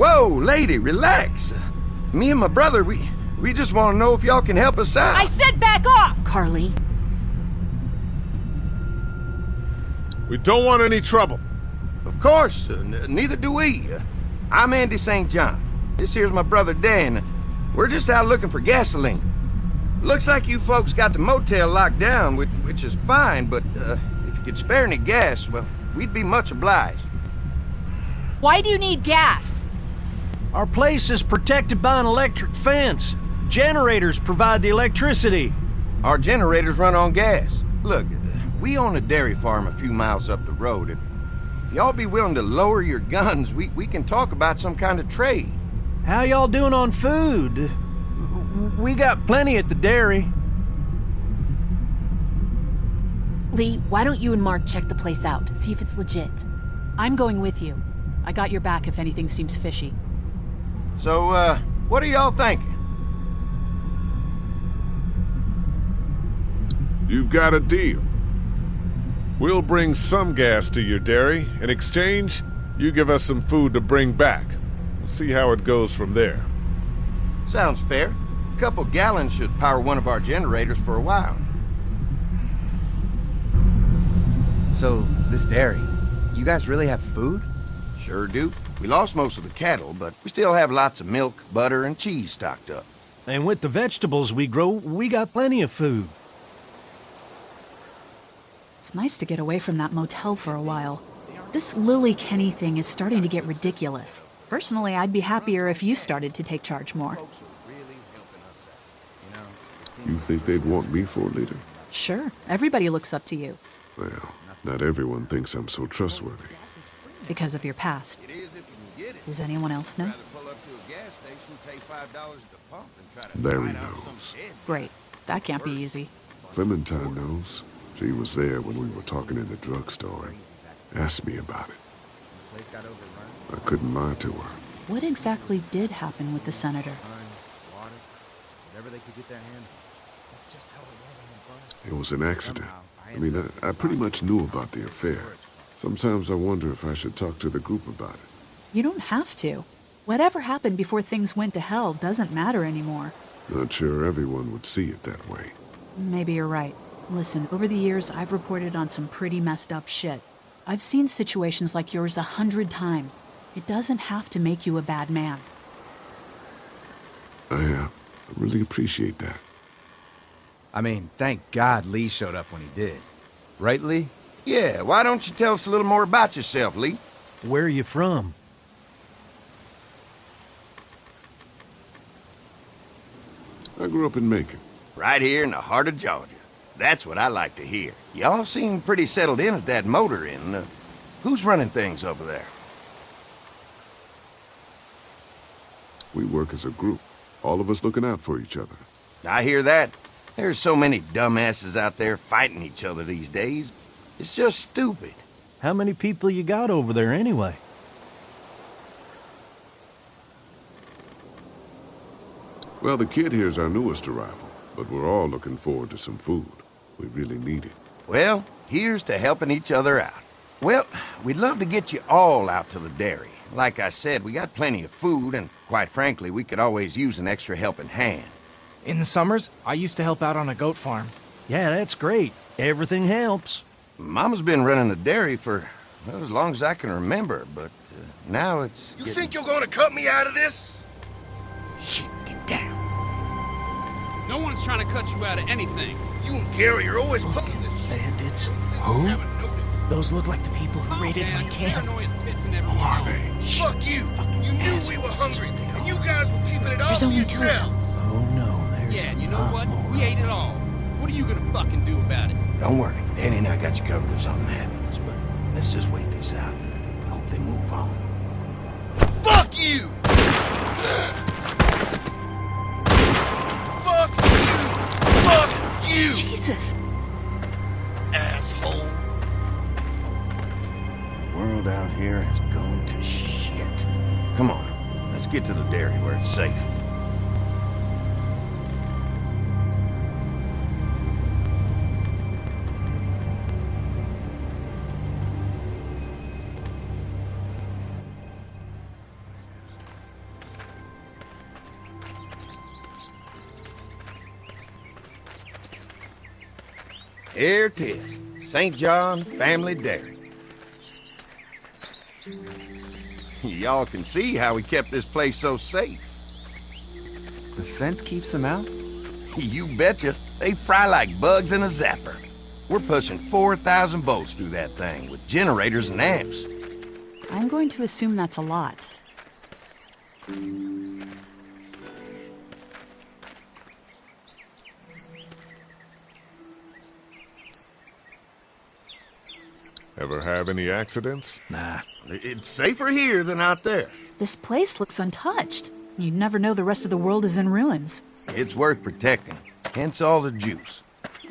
Whoa, lady, relax. Me and my brother, we just want to know if y'all can help us out. I said back off! Carly. We don't want any trouble. Of course, neither do we. I'm Andy St. John. This here's my brother Dan. We're just out looking for gasoline. Looks like you folks got the motel locked down, which is fine, but if you could spare any gas, well, we'd be much obliged. Why do you need gas? Our place is protected by an electric fence. Generators provide the electricity. Our generators run on gas. Look, we own a dairy farm a few miles up the road. If y'all be willing to lower your guns, we can talk about some kind of trade. How y'all doing on food? We got plenty at the dairy. Lee, why don't you and Mark check the place out, see if it's legit? I'm going with you. I got your back if anything seems fishy. So, what are y'all thinking? You've got a deal. We'll bring some gas to your dairy. In exchange, you give us some food to bring back. We'll see how it goes from there. Sounds fair. A couple gallons should power one of our generators for a while. So, this dairy, you guys really have food? Sure do. We lost most of the cattle, but we still have lots of milk, butter, and cheese stocked up. And with the vegetables we grow, we got plenty of food. It's nice to get away from that motel for a while. This Lily Kenny thing is starting to get ridiculous. Personally, I'd be happier if you started to take charge more. You think they'd want me for a leader? Sure, everybody looks up to you. Well, not everyone thinks I'm so trustworthy. Because of your past. Does anyone else know? Larry knows. Great. That can't be easy. Clementine knows. She was there when we were talking in the drugstore and asked me about it. I couldn't lie to her. What exactly did happen with the senator? It was an accident. I mean, I pretty much knew about the affair. Sometimes I wonder if I should talk to the group about it. You don't have to. Whatever happened before things went to hell doesn't matter anymore. Not sure everyone would see it that way. Maybe you're right. Listen, over the years, I've reported on some pretty messed up shit. I've seen situations like yours 100 times. It doesn't have to make you a bad man. I really appreciate that. I mean, thank God Lee showed up when he did. Right, Lee? Yeah, why don't you tell us a little more about yourself, Lee? Where are you from? I grew up in Macon. Right here in the heart of Georgia. That's what I like to hear. Y'all seem pretty settled in at that motor inn. Who's running things over there? We work as a group, all of us looking out for each other. I hear that. There's so many dumbasses out there fighting each other these days. It's just stupid. How many people you got over there anyway? Well, the kid here's our newest arrival, but we're all looking forward to some food. We really need it. Well, here's to helping each other out. Well, we'd love to get you all out to the dairy. Like I said, we got plenty of food, and quite frankly, we could always use an extra helping hand. In the summers, I used to help out on a goat farm. Yeah, that's great. Everything helps. Mama's been running the dairy for, well, as long as I can remember, but now it's You think you're gonna cut me out of this? Shit, get down. No one's trying to cut you out of anything. You and Gary are always pulling this shit. Bandits. Who? Those look like the people who raided my camp. Who are they? Fuck you! You knew we were hungry, and you guys were keeping it all There's to only two of yourself. them. Oh no, there's Yeah, and you know a lot what? more. We ate it all. What are you gonna fucking do about it? Don't worry, Danny and I got you covered if something happens, but let's just wait this out. Hope they move on. Fuck you! Fuck you! Fuck you! Jesus! Asshole! The world out here has gone to shit. Come on, let's get to the dairy where it's safe. Here it is. St. John Family Dairy. Y'all can see how we kept this place so safe. The fence keeps them out? You betcha. They fry like bugs in a zapper. We're pushing 4,000 volts through that thing with generators and amps. I'm going to assume that's a lot. Ever have any accidents? Nah. It's safer here than out there. This place looks untouched. You'd never know the rest of the world is in ruins. It's worth protecting, hence all the juice.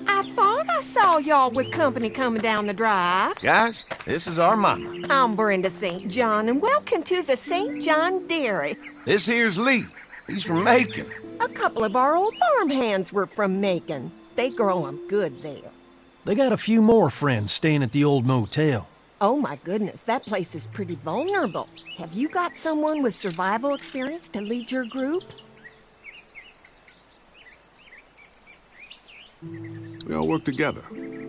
I thought I saw y'all with company coming down the drive. Guys, this is our mama. I'm Brenda St. John, and welcome to the St. John Dairy. This here's Lee. He's from Macon. A couple of our old farm hands were from Macon. They grow 'em good there. They got a few more friends staying at the old motel. Oh my goodness, that place is pretty vulnerable. Have you got someone with survival experience to lead your group? We all work together.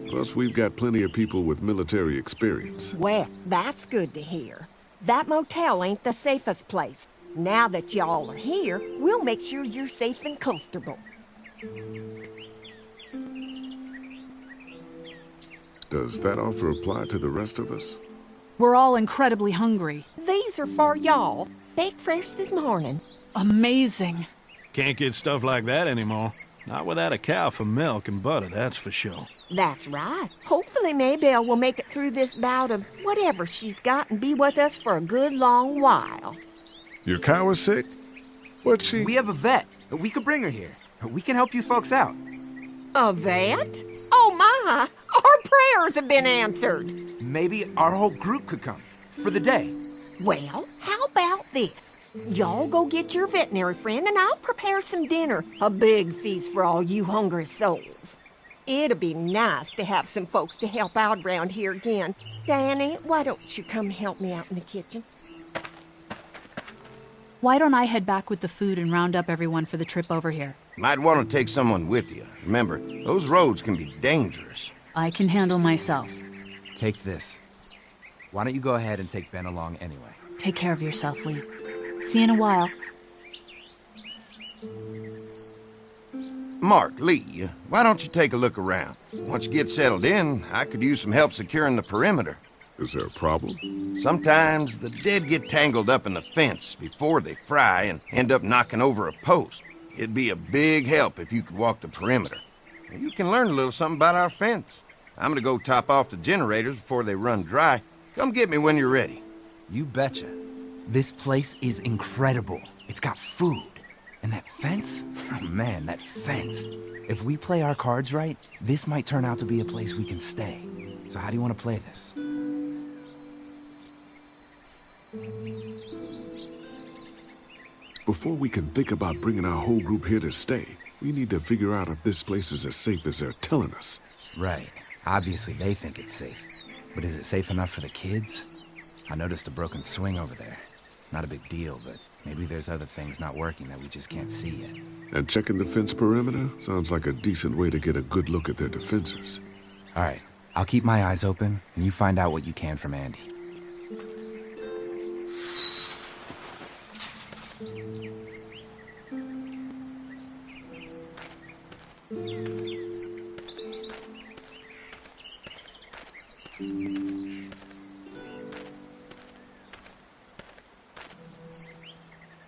Plus, we've got plenty of people with military experience. Well, that's good to hear. That motel ain't the safest place. Now that y'all are here, we'll make sure you're safe and comfortable. Does that offer apply to the rest of us? We're all incredibly hungry. These are for y'all. Baked fresh this morning. Amazing. Can't get stuff like that anymore. Not without a cow for milk and butter, that's for sure. That's right. Hopefully Maybelle will make it through this bout of whatever she's got and be with us for a good long while. Your cow is sick? What's she? We have a vet. We could bring her here. We can help you folks out. A vet? Oh my! Our prayers have been answered. Maybe our whole group could come. For the day. Well, how about this? Y'all go get your veterinary friend and I'll prepare some dinner. A big feast for all you hungry souls. It'd be nice to have some folks to help out around here again. Danny, why don't you come help me out in the kitchen? Why don't I head back with the food and round up everyone for the trip over here? Might want to take someone with you. Remember, those roads can be dangerous. I can handle myself. Take this. Why don't you go ahead and take Ben along anyway? Take care of yourself, Lee. See you in a while. Mark, Lee, why don't you take a look around? Once you get settled in, I could use some help securing the perimeter. Is there a problem? Sometimes the dead get tangled up in the fence before they fry and end up knocking over a post. It'd be a big help if you could walk the perimeter. You can learn a little something about our fence. I'm gonna go top off the generators before they run dry. Come get me when you're ready. You betcha. This place is incredible. It's got food. And that fence? Oh man, that fence. If we play our cards right, this might turn out to be a place we can stay. So how do you want to play this? Before we can think about bringing our whole group here to stay, we need to figure out if this place is as safe as they're telling us. Right. Obviously they think it's safe. But is it safe enough for the kids? I noticed a broken swing over there. Not a big deal, but maybe there's other things not working that we just can't see yet. And checking the fence perimeter sounds like a decent way to get a good look at their defenses. All right. I'll keep my eyes open, and you find out what you can from Andy.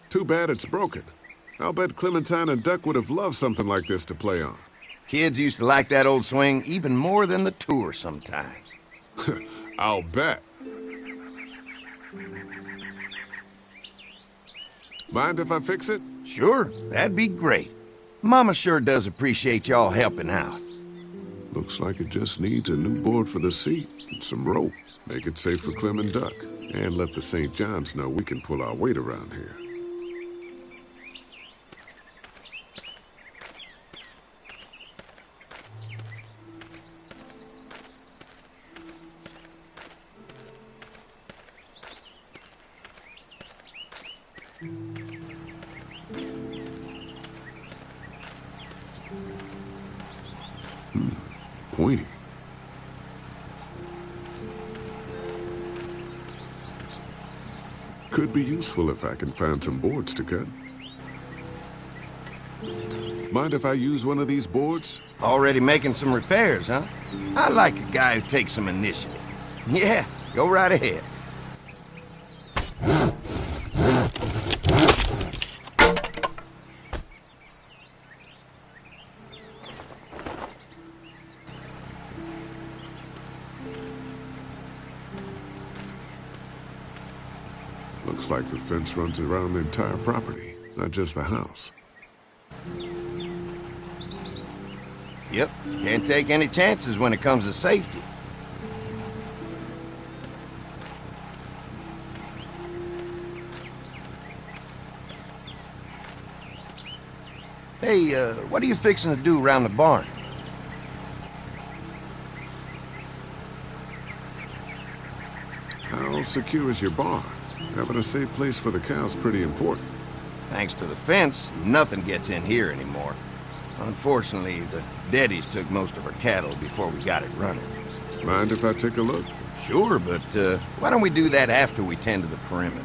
Too bad it's broken. I'll bet Clementine and Duck would have loved something like this to play on. Kids used to like that old swing even more than the tour sometimes. I'll bet. Mind if I fix it? Sure, that'd be great. Mama sure does appreciate y'all helping out. Looks like it just needs a new board for the seat and some rope. Make it safe for Clem and Duck. And let the St. Johns know we can pull our weight around here. Pointy. Could be useful if I can find some boards to cut. Mind if I use one of these boards? Already making some repairs, huh? I like a guy who takes some initiative. Yeah, go right ahead. Looks like the fence runs around the entire property, not just the house. Yep, can't take any chances when it comes to safety. Hey, what are you fixing to do around the barn? How secure is your barn? Having a safe place for the cows pretty important. Thanks to the fence, nothing gets in here anymore. Unfortunately, the Daddies took most of our cattle before we got it running. Mind if I take a look? Sure, but why don't we do that after we tend to the perimeter?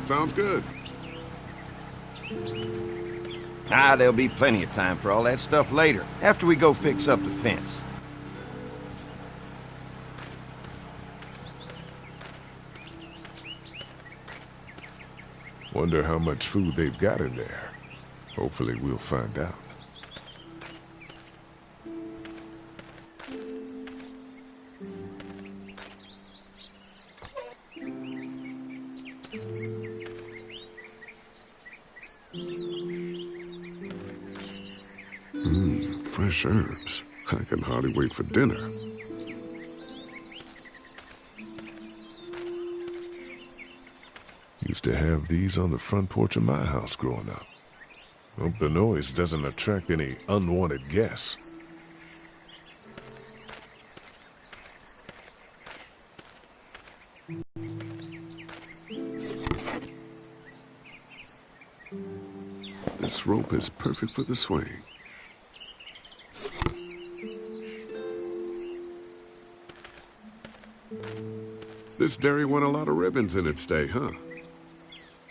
Sounds good. Ah, there'll be plenty of time for all that stuff later, after we go fix up the fence. Wonder how much food they've got in there. Hopefully we'll find out. Fresh herbs. I can hardly wait for dinner. Used to have these on the front porch of my house growing up. Hope the noise doesn't attract any unwanted guests. This rope is perfect for the swing. This dairy won a lot of ribbons in its day, huh?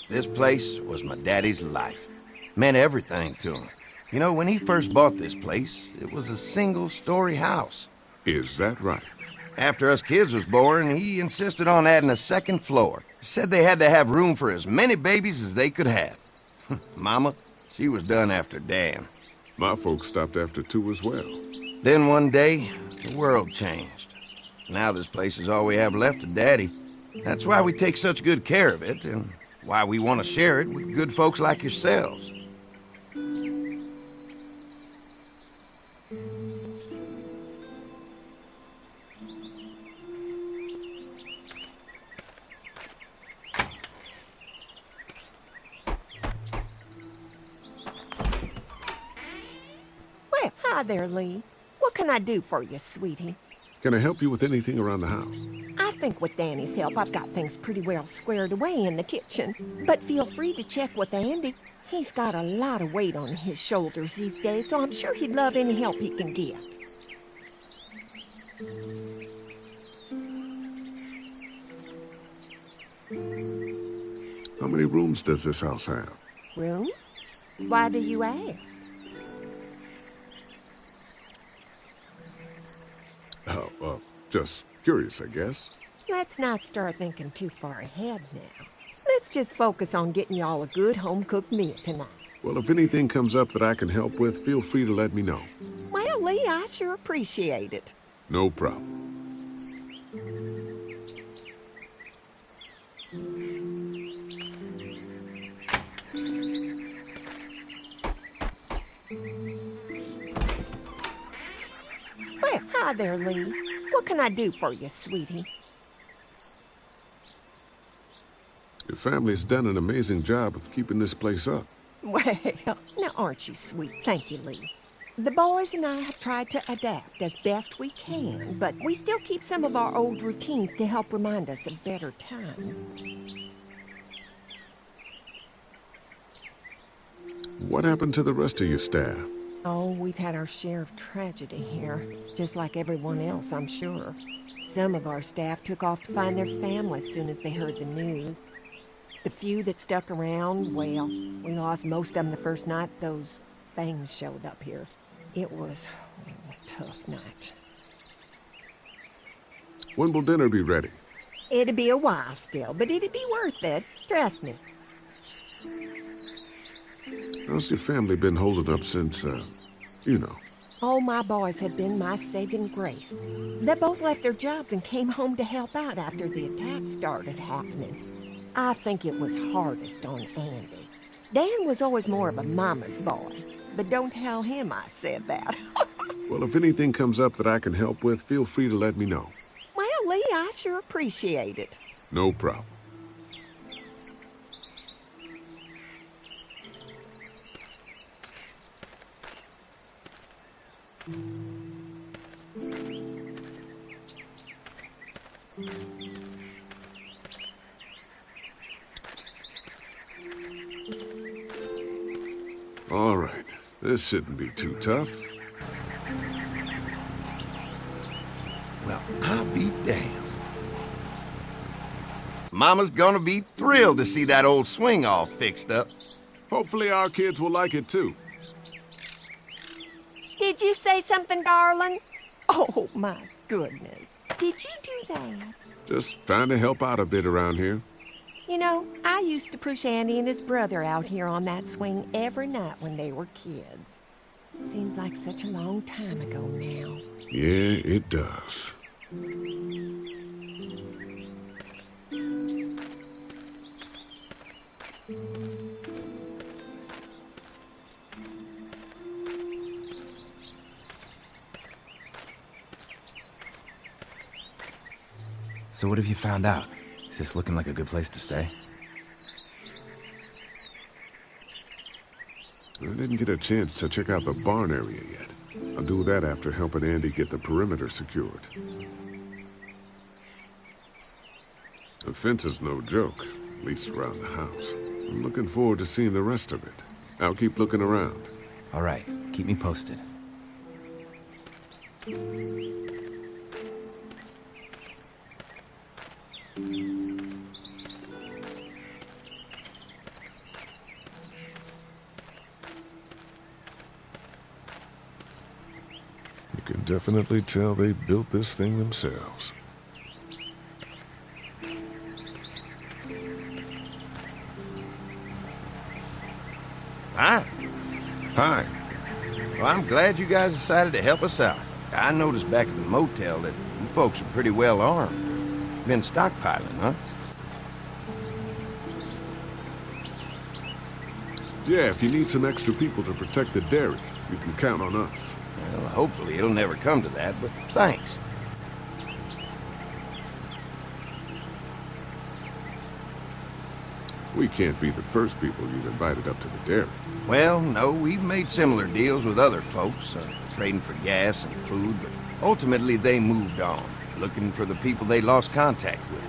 This place was my daddy's life. Meant everything to him. You know, when he first bought this place, it was a single-story house. Is that right? After us kids was born, he insisted on adding a second floor. Said they had to have room for as many babies as they could have. Mama, she was done after Dan. My folks stopped after 2 as well. Then one day, the world changed. Now this place is all we have left of Daddy. That's why we take such good care of it, and why we want to share it with good folks like yourselves. Well, hi there, Lee. What can I do for you, sweetie? Can I help you with anything around the house? I think with Danny's help, I've got things pretty well squared away in the kitchen. But feel free to check with Andy. He's got a lot of weight on his shoulders these days, so I'm sure he'd love any help he can get. How many rooms does this house have? Rooms? Why do you ask? Oh, just curious, I guess. Let's not start thinking too far ahead now. Let's just focus on getting y'all a good home-cooked meal tonight. Well, if anything comes up that I can help with, feel free to let me know. Well, Lee, I sure appreciate it. No problem. Well, hi there, Lee. What can I do for you, sweetie? Your family's done an amazing job of keeping this place up. Well, now aren't you sweet? Thank you, Lee. The boys and I have tried to adapt as best we can, but we still keep some of our old routines to help remind us of better times. What happened to the rest of your staff? Oh, we've had our share of tragedy here, just like everyone else, I'm sure. Some of our staff took off to find their families as soon as they heard the news. The few that stuck around, well, we lost most of them the first night those things showed up here. It was a tough night. When will dinner be ready? It'd be a while still, but it'd be worth it. Trust me. How's your family been holding up since, you know? All my boys have been my saving grace. They both left their jobs and came home to help out after the attack started happening. I think it was hardest on Andy. Dan was always more of a mama's boy, but don't tell him I said that. Well, if anything comes up that I can help with, feel free to let me know. Well, Lee, I sure appreciate it. No problem. All right, this shouldn't be too tough. Well, I'll be damned. Mama's gonna be thrilled to see that old swing all fixed up. Hopefully our kids will like it too. Did you say something, darling? Oh, my goodness. Did you do that? Just trying to help out a bit around here. You know, I used to push Andy and his brother out here on that swing every night when they were kids. Seems like such a long time ago now. Yeah, it does. So what have you found out? Is this looking like a good place to stay? I didn't get a chance to check out the barn area yet. I'll do that after helping Andy get the perimeter secured. The fence is no joke, at least around the house. I'm looking forward to seeing the rest of it. I'll keep looking around. All right, keep me posted. You can definitely tell they built this thing themselves. Hi. Hi. Well, I'm glad you guys decided to help us out. I noticed back at the motel that you folks are pretty well armed. Been stockpiling, huh? Yeah, if you need some extra people to protect the dairy, you can count on us. Well, hopefully it'll never come to that, but thanks. We can't be the first people you've invited up to the dairy. Well, no, we've made similar deals with other folks, trading for gas and food, but ultimately they moved on, looking for the people they lost contact with.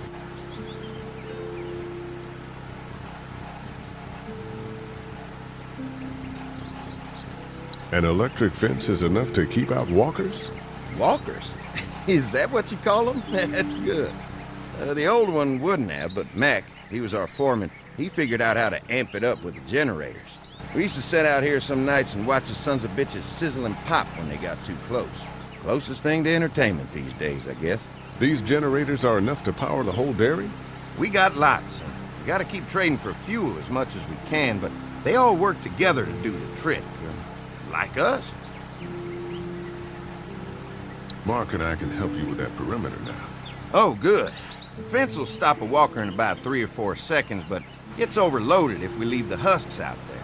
An electric fence is enough to keep out walkers? Walkers? Is that what you call them? That's good. The old one wouldn't have, but Mac, he was our foreman, he figured out how to amp it up with the generators. We used to sit out here some nights and watch the sons of bitches sizzle and pop when they got too close. Closest thing to entertainment these days, I guess. These generators are enough to power the whole dairy? We got lots, and we gotta keep trading for fuel as much as we can, but they all work together to do the trick. Like us. Mark and I can help you with that perimeter now. Oh, good. The fence will stop a walker in about 3 or 4 seconds, but gets overloaded if we leave the husks out there.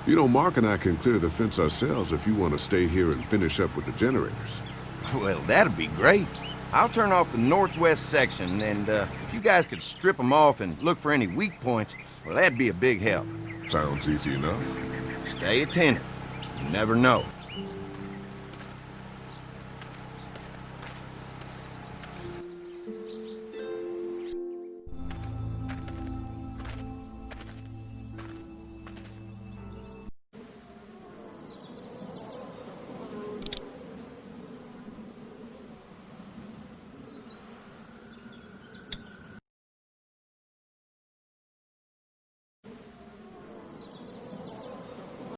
You know, Mark and I can clear the fence ourselves if you want to stay here and finish up with the generators. Well, that'd be great. I'll turn off the northwest section, and if you guys could strip them off and look for any weak points, well, that'd be a big help. Sounds easy enough. Stay attentive. You never know.